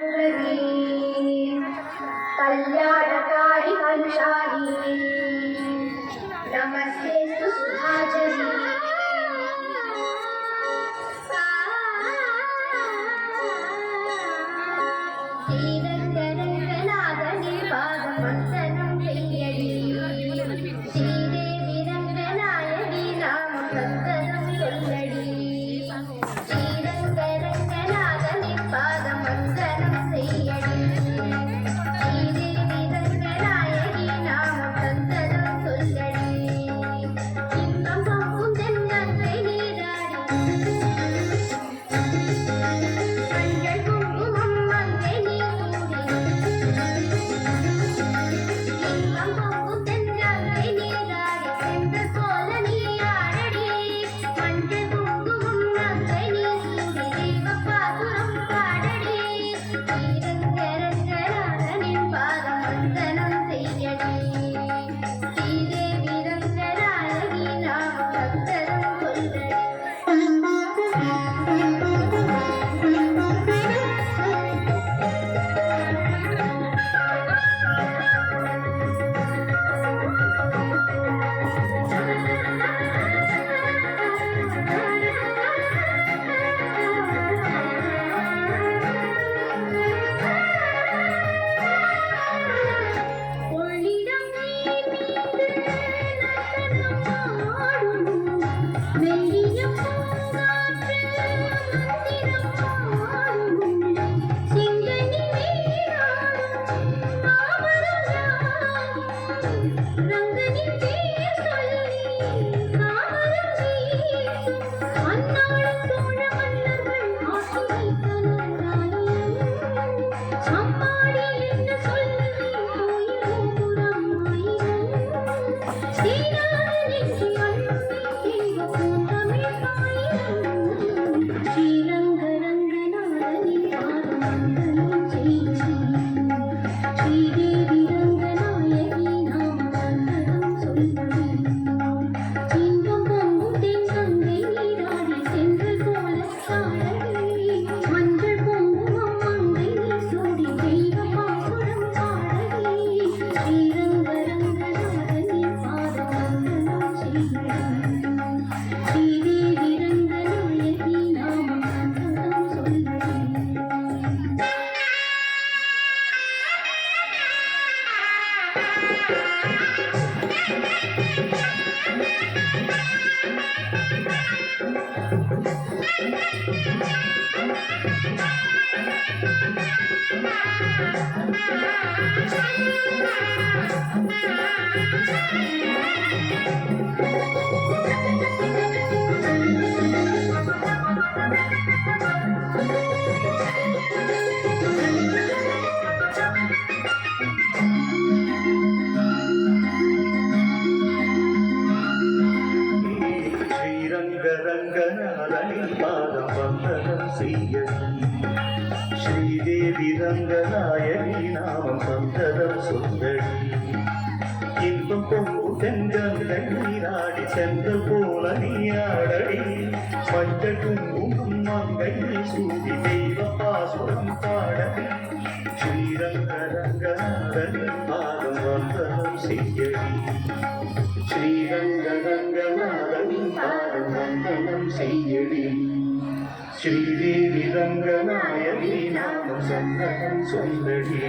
सुंदरी कल्याणकारी हंसारी नमस्ते सुधाजरी श्रीरंगरंगनाथनी पादवंदनं செய்யடி श्रीदेवी रंगनायकी नाम वंदनं சொல்லடி श्रीरंगरंगनाथनी पादवंदनं செய்யடி श्रीदेवी रंगनायकी नाम वंदनं சொல்லடி இன்பம் பொங்கும் தென்னங்கை நீராடி மஞ்சள் குங்குமம் மங்கை நீ ரங்கநாதனின் பாதம் வந்தனம் செய்யடி ஸ்ரீதேவி ரங்கநாயகி நாமம் சந்தனம் சொல்லடி இன்பம் பொங்கு தெங்கங்கை நீராடி சென்ற போல நீராடடி மஞ்சள் குங்குமம் மங்கை சூடி தெய்வ பாசுரம் பாடடி ஸ்ரீரங்க ரங்கநாதனின் பாதம் வந்தனம் செய்யடி ஸ்ரீரங்கரங்கநாதனின் பாதம் வந்தனம் செய்யடி ஸ்ரீதேவி ரங்கநாயகி நாமம் சந்தனம் சொல்லடி